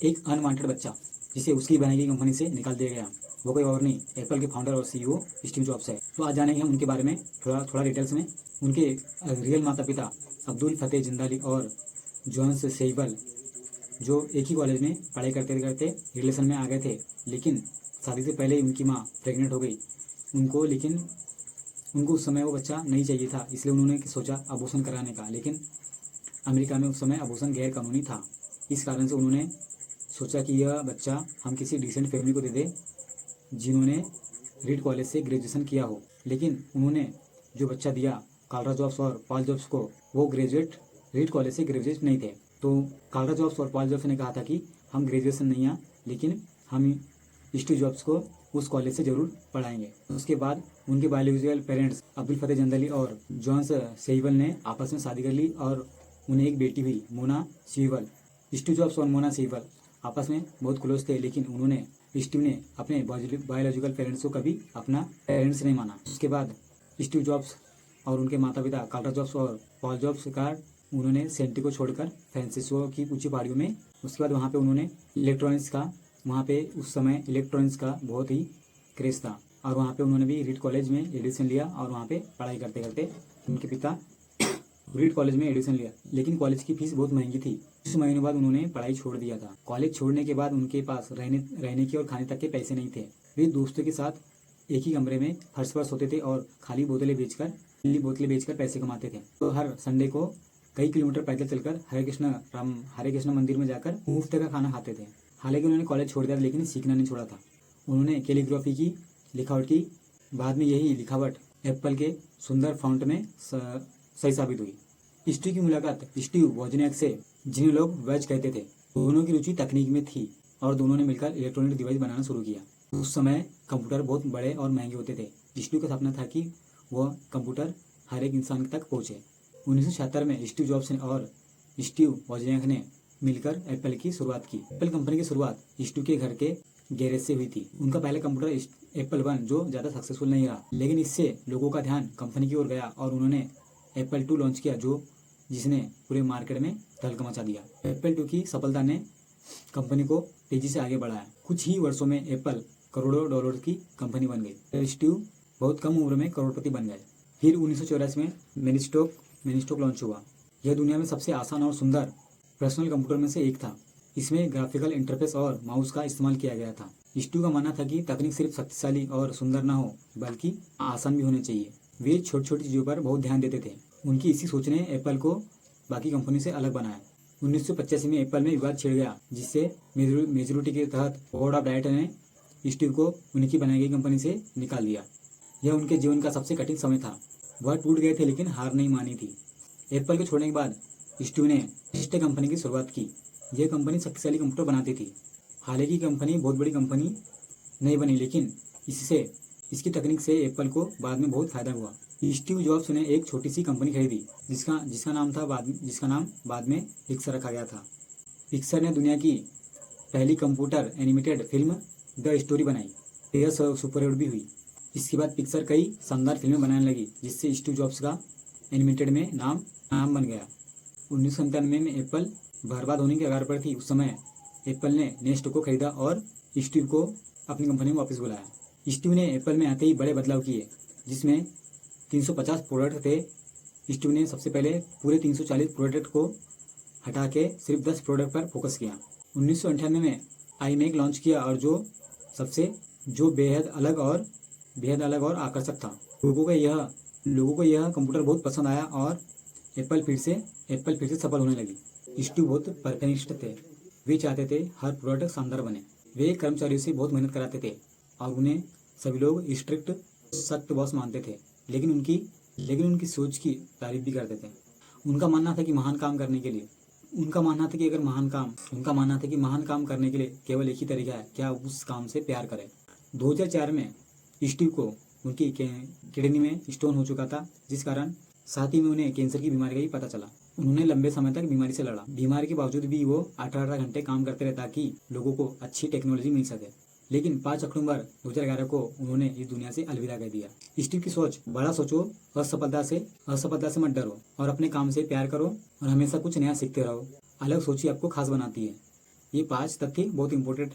एक अनवांटेड बच्चा जिसे उसकी बनाई गई कंपनी से निकाल दिया गया, वो कोई और नहीं, एप्पल के फाउंडर और सीईओ स्टीव जॉब्स है। तो आज जानेंगे हम उनके बारे में थोड़ा थोड़ा डिटेल्स में। उनके रियल माता पिता अब्दुल फतेह जिंदाली और जॉन्स सेइबल, जो एक ही कॉलेज में पढ़ाई करते करते रिलेशन में आ गए थे, लेकिन शादी से पहले ही उनकी माँ प्रेग्नेंट हो गई लेकिन उनको उस समय वो बच्चा नहीं चाहिए था, इसलिए उन्होंने सोचा अबॉर्शन कराने का। लेकिन अमेरिका में उस समय अबॉर्शन गैर कानूनी था। इस कारण से उन्होंने सोचा कि यह बच्चा हम किसी डिसेंट फैमिली को दे दें जिन्होंने रीड कॉलेज से ग्रेजुएशन किया हो। लेकिन उन्होंने जो बच्चा दिया कार्ला जॉब्स और पॉल जॉब्स को, वो रीड कॉलेज से ग्रेजुएट नहीं थे। तो कार्ला जॉब्स और पॉल जॉब्स ने कहा था कि हम ग्रेजुएशन नहीं है, लेकिन हम स्टीव जॉब्स को उस कॉलेज से जरूर पढ़ाएंगे। उसके बाद उनके बायोलॉजिकल पेरेंट्स अब्दुल फतेह जंदली और जॉन्स सेइबल ने आपस में शादी कर ली और उन्हें एक बेटी हुई, मोना सेइबल। स्टीव जॉब्स और मोना सेइबल आपस में बहुत क्लोज थे, लेकिन स्टीव ने अपने बायोलॉजिकल पेरेंट्स को कभी अपना पेरेंट्स नहीं माना। उसके बाद स्टीव जॉब्स और उनके माता पिता कार्ला जॉब्स और पॉल जॉब्स का उन्होंने सेंटी को छोड़कर फ्रांसिस्को की ऊंची पहाड़ियों में, उसके बाद वहाँ पे उन्होंने वहाँ पे उस समय इलेक्ट्रॉनिक्स का बहुत ही क्रेज था और वहाँ पे उन्होंने भी रीड कॉलेज में एडमिशन लिया और वहाँ पे पढ़ाई करते करते उनके पिता रीड कॉलेज में एडमिशन लिया, लेकिन कॉलेज की फीस बहुत महंगी थी। कुछ महीनों बाद उन्होंने पढ़ाई छोड़ दिया था। कॉलेज छोड़ने के बाद उनके पास रहने की और खाने तक के पैसे नहीं थे। वे दोस्तों के साथ एक ही कमरे में फर्श पर सोते थे और खाली बोतलें बेचकर पैसे कमाते थे। तो हर संडे को कई किलोमीटर पैदल चलकर हरे कृष्ण मंदिर में जाकर मुफ्त का खाना खाते थे। हालांकि उन्होंने कॉलेज छोड़ दिया, लेकिन सीखना नहीं छोड़ा था। उन्होंने कैलीग्राफी की लिखावट की। बाद में यही लिखावट एप्पल के सुंदर फॉन्ट में सही साबित हुई। स्टीव की मुलाकात स्टीव वोजनियाक से, जिन्हें लोग वेज कहते थे, दोनों की रुचि तकनीक में थी और दोनों ने मिलकर इलेक्ट्रॉनिक डिवाइस बनाना शुरू किया। उस समय कंप्यूटर बहुत बड़े और महंगे होते थे। स्टीव का सपना था कि वह कंप्यूटर हर एक इंसान तक पहुंचे। 1976 में स्टीव जॉब्स और स्टीव वोजनियाक ने मिलकर एप्पल की शुरुआत की। एप्पल कंपनी की शुरुआत स्टीव के घर के गैरेज से हुई थी। उनका पहला कंप्यूटर एप्पल 1 जो ज्यादा सक्सेसफुल नहीं रहा, लेकिन इससे लोगों का ध्यान कंपनी की ओर गया और उन्होंने एप्पल 2 लॉन्च किया, जिसने पूरे मार्केट में तहलका मचा दिया। एप्पल 2 की सफलता ने कंपनी को तेजी से आगे बढ़ाया। कुछ ही वर्षों में एप्पल करोड़ों डॉलर की कंपनी बन गई। स्टीव बहुत कम उम्र में करोड़पति बन गए। फिर 1984 में मैनिस्टॉक लॉन्च हुआ। यह दुनिया में सबसे आसान और सुंदर पर्सनल कंप्यूटर में से एक था। इसमें ग्राफिकल इंटरफेस और माउस का इस्तेमाल किया गया था। स्टीव का मानना था कि तकनीक सिर्फ शक्तिशाली और सुंदर ना हो, बल्कि आसान भी होनी चाहिए। वे छोटी छोटी चीजों पर बहुत ध्यान देते थे। उनकी इसी सोच ने एप्पल को बाकी कंपनी से अलग बनाया। 1985 में एप्पल में विवाद छिड़ गया, जिससे मेजोरिटी के तहत बोर्ड ऑफ डायरेक्टर ने स्टीव को उनकी बनाई गई कंपनी से निकाल दिया। यह उनके जीवन का सबसे कठिन समय था। वह टूट गए थे, लेकिन हार नहीं मानी थी। एप्पल को छोड़ने के बाद स्टीव ने सिस्टर कंपनी की शुरुआत की। यह कंपनी शक्तिशाली कंप्यूटर बनाती थी। हालांकि कंपनी बहुत बड़ी कंपनी नहीं बनी, लेकिन इसकी तकनीक से एप्पल को बाद में बहुत फायदा हुआ। स्टीव जॉब्स ने एक छोटी सी कंपनी खरीदी जिसका नाम बाद में पिक्सर रखा गया था। पिक्सर ने दुनिया की पहली computer animated film the story बनाई। यह सुपरहिट भी हुई। इसके बाद पिक्सर कई शानदार फिल्में बनाने लगी, जिससे स्टीव जॉब्स का एनिमेटेड में नाम बन गया। 1997 में एप्पल बर्बाद होने के कगार पर थी। उस समय एप्पल ने नेस्ट को खरीदा और स्टीव को अपनी कंपनी में वापस बुलाया। स्टीव ने एप्पल में आते ही बड़े बदलाव किए, जिसमें 350 प्रोडक्ट थे। स्टीव ने सबसे पहले पूरे 340 प्रोडक्ट को हटा के सिर्फ 10 प्रोडक्ट पर फोकस किया। 1998 में iMac लॉन्च किया और जो बेहद अलग और आकर्षक था। लोगों को यह कंप्यूटर बहुत पसंद आया और एप्पल फिर से सफल होने लगी। स्टीव बहुत परफेक्शनिस्ट थे। वे चाहते थे हर प्रोडक्ट शानदार बने। वे कर्मचारियों से बहुत मेहनत कराते थे और उन्हें सभी लोग सख्त बॉस मानते थे, लेकिन उनकी सोच की तारीफ भी करते थे। उनका मानना था कि महान काम करने के लिए केवल एक ही तरीका है, क्या उस काम से प्यार करें। 2004 में स्टीव को उनकी किडनी में स्टोन हो चुका था, जिस कारण साथ ही में उन्हें कैंसर की बीमारी का भी पता चला। उन्होंने लंबे समय तक बीमारी से लड़ा। बीमारी के बावजूद भी वो 18 घंटे काम करते रहे ताकि लोगों को अच्छी टेक्नोलॉजी मिल सके। लेकिन 5 अक्टूबर 2011 को उन्होंने इस दुनिया से अलविदा कह दिया। स्टीव की सोच, बड़ा सोचो, असफलता से मत डरो और अपने काम से प्यार करो और हमेशा कुछ नया सीखते रहो। अलग सोच ही आपको खास बनाती है। ये 5 तथ्य बहुत इंपॉर्टेंट